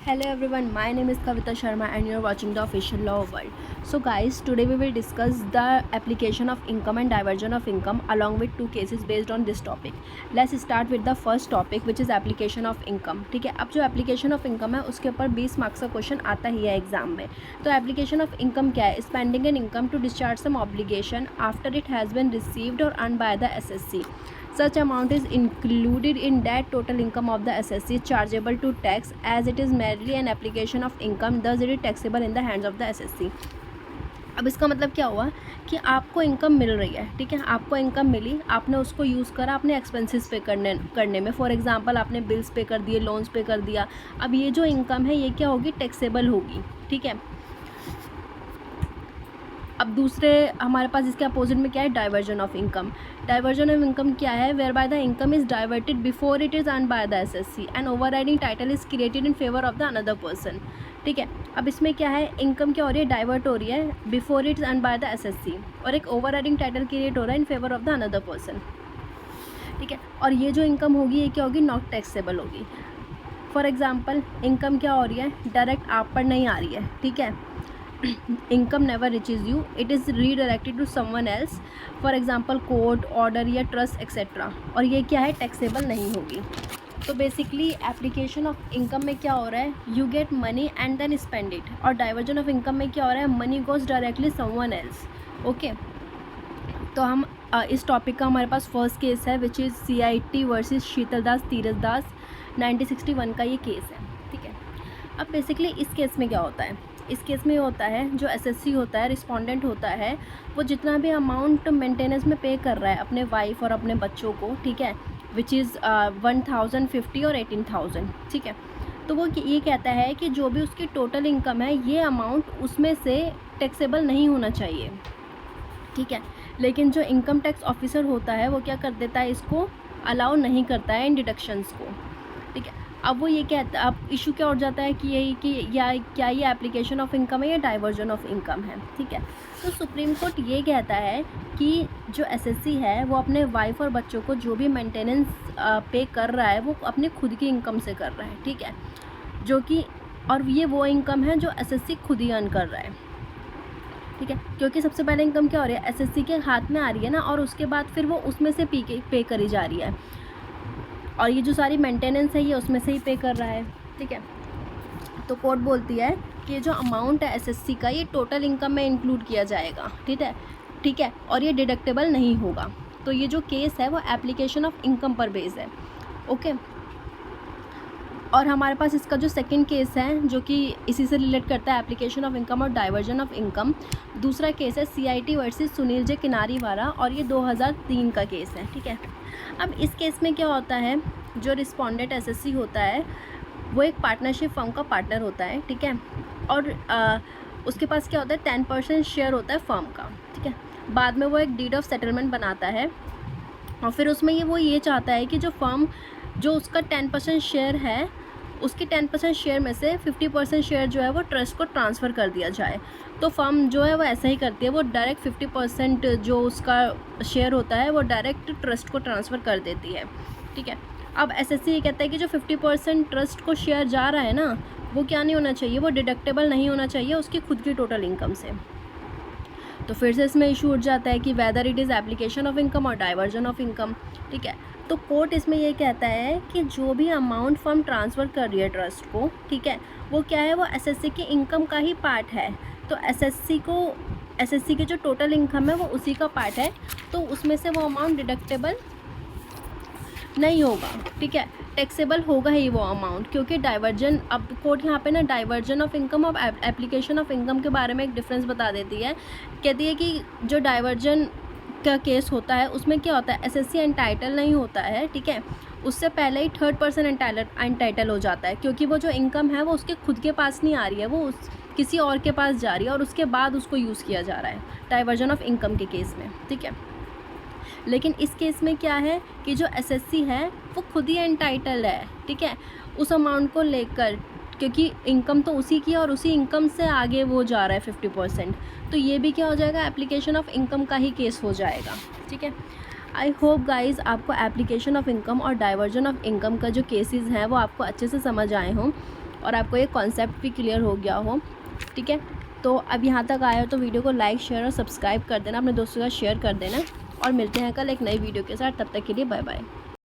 Hello everyone, my name is Kavita Sharma and you are watching the Official Law World. So guys, today we will discuss the application of income and diversion of income along with two cases based on this topic. Let's start with the first topic which is application of income. ठीक है, अब जो application of income है उसके ऊपर 20 marks का question आता ही है एग्जाम में. तो application of income क्या है? Spending an income to discharge some obligation after it has been received or earned by the SSC. Such amount is included in that total income of the SSC chargeable to tax as it is merely an application of income, thus it is taxable in the hands of the SSC. अब इसका मतलब क्या हुआ कि आपको income मिल रही है, ठीक है, आपको इनकम मिली, आपने उसको यूज़ करा अपने एक्सपेंसेस पे करने में. फॉर एग्जांपल आपने बिल्स पे कर दिए, लोन्स पे कर दिया. अब ये जो इनकम है ये क्या होगी? टैक्सेबल होगी, ठीक है. अब दूसरे हमारे पास इसके अपोजिट में क्या है? Diversion of income. Diversion of income क्या है? Where by the income is diverted before it is earn by the SSC and overriding title is created in favour of the another person. ठीक है, अब इसमें क्या है? इनकम क्या हो रही है? डाइवर्ट हो रही है before it is earn by the SSC और एक ओवरराइडिंग टाइटल क्रिएट हो रहा है इन favour of the another person. ठीक है, और ये जो इनकम होगी ये क्या होगी? नॉट टैक्सेबल होगी. फॉर एग्जाम्पल इनकम क्या हो रही है? डायरेक्ट आप पर नहीं आ रही है, ठीक है. Income never reaches you, it is redirected to someone else, for example court order या ट्रस्ट एक्सेट्रा, और ये क्या है? टैक्सेबल नहीं होगी. तो बेसिकली एप्लीकेशन ऑफ इनकम में क्या हो रहा है? You get money and then spend it. और डाइवर्जन ऑफ इनकम में क्या हो रहा है? Money goes directly someone else. Okay, तो हम इस टॉपिक का हमारे पास फर्स्ट केस है विच इज़ CIT वर्सेस शीतल दास धीरज दास 1961 का ये केस है. ठीक है, अब बेसिकली इस केस में क्या होता है? इस केस में होता है जो एसएससी होता है, रिस्पोंडेंट होता है, वो जितना भी अमाउंट मेंटेनेंस में पे कर रहा है अपने वाइफ और अपने बच्चों को, ठीक है, विच इज़ 1050 और 18,000. ठीक है, तो वो ये कहता है कि जो भी उसकी टोटल इनकम है ये अमाउंट उसमें से टैक्सेबल नहीं होना चाहिए. ठीक है, लेकिन जो इनकम टैक्स ऑफिसर होता है वो क्या कर देता है? इसको अलाउ नहीं करता है इन डिडक्शंस को. ठीक है, अब वो ये कहता है, अब इशू क्या हो जाता है कि यही कि या क्या ये एप्लीकेशन ऑफ इनकम है या डाइवर्जन ऑफ इनकम है. ठीक है, तो सुप्रीम कोर्ट ये कहता है कि जो एसएससी है वो अपने वाइफ और बच्चों को जो भी मेंटेनेंस पे कर रहा है वो अपनी खुद की इनकम से कर रहा है. ठीक है, जो कि और ये वो इनकम है जो एसएससी खुद ही अर्न कर रहा है. ठीक है, क्योंकि सबसे पहले इनकम क्या हो रही है? एसएससी के हाथ में आ रही है ना, और उसके बाद फिर वो उसमें से पे करी जा रही है, और ये जो सारी मेंटेनेंस है ये उसमें से ही पे कर रहा है. ठीक है, तो कोर्ट बोलती है कि ये जो अमाउंट है एसएससी का ये टोटल इनकम में इंक्लूड किया जाएगा. ठीक है, और ये डिडक्टेबल नहीं होगा. तो ये जो केस है वो एप्लीकेशन ऑफ इनकम पर बेस्ड है. ओके, और हमारे पास इसका जो सेकंड केस है जो कि इसी से रिलेट करता है, एप्लीकेशन ऑफ इनकम और डाइवर्जन ऑफ इनकम. दूसरा केस है CIT वर्सेस सुनील जे किनारीवाला, और ये 2003 का केस है. ठीक है, अब इस केस में क्या होता है? जो रिस्पोंडेंट एसएससी होता है वो एक पार्टनरशिप फर्म का पार्टनर होता है. ठीक है, और उसके पास क्या होता है? 10% शेयर होता है फर्म का. ठीक है, बाद में वो एक डीड ऑफ सेटलमेंट बनाता है, और फिर उसमें वो ये चाहता है कि जो फर्म जो उसका 10% शेयर है उसके 10% शेयर में से 50% शेयर जो है वो ट्रस्ट को ट्रांसफ़र कर दिया जाए. तो फर्म जो है वो ऐसा ही करती है, वो डायरेक्ट 50% जो उसका शेयर होता है वो डायरेक्ट ट्रस्ट को ट्रांसफ़र कर देती है. ठीक है, अब एसएससी ये कहता है कि जो 50% ट्रस्ट को शेयर जा रहा है ना वो क्या नहीं होना चाहिए? वो डिडक्टेबल नहीं होना चाहिए उसकी खुद की टोटल इनकम से. तो फिर से इसमें इशू उठ जाता है कि whether it is application of income और डाइवर्जन ऑफ इनकम. ठीक है, तो कोर्ट इसमें ये कहता है कि जो भी अमाउंट फर्म ट्रांसफ़र कर रही है ट्रस्ट को, ठीक है, वो क्या है? वो एसएससी की इनकम का ही पार्ट है. तो एसएससी की जो टोटल इनकम है वो उसी का पार्ट है, तो उसमें से वो अमाउंट डिडक्टेबल नहीं होगा. ठीक है, टैक्सेबल होगा ही वो अमाउंट, क्योंकि डाइवर्जन, अब कोर्ट यहाँ पे ना डाइवर्जन ऑफ इनकम और एप्लीकेशन ऑफ इनकम के बारे में एक डिफरेंस बता देती है. कहती है कि जो डाइवर्जन का केस होता है उसमें क्या होता है? एसएससी एंटाइटल नहीं होता है. ठीक है, उससे पहले ही थर्ड पर्सन एंटाइटल हो जाता है, क्योंकि वो जो इनकम है वो उसके खुद के पास नहीं आ रही है, वो किसी और के पास जा रही है और उसके बाद उसको यूज़ किया जा रहा है डाइवर्जन ऑफ इनकम के केस में. ठीक है, लेकिन इस केस में क्या है कि जो एसएससी है वो खुद ही एंटाइटल है. ठीक है, उस अमाउंट को लेकर, क्योंकि इनकम तो उसी की है और उसी इनकम से आगे वो जा रहा है 50%. तो ये भी क्या हो जाएगा? एप्लीकेशन ऑफ इनकम का ही केस हो जाएगा. ठीक है, आई होप गाइज़ आपको एप्लीकेशन ऑफ इनकम और डाइवर्जन ऑफ इनकम का जो केसेस हैं वो आपको अच्छे से समझ आए हों. और आपको ये कॉन्सेप्ट भी क्लियर हो गया हो। ठीक है, तो अब यहाँ तक आया हो तो वीडियो को लाइक, शेयर और सब्सक्राइब कर देना, अपने दोस्तों के साथ शेयर कर देना, और मिलते हैं कल एक नई वीडियो के साथ। तब तक के लिए बाय बाय।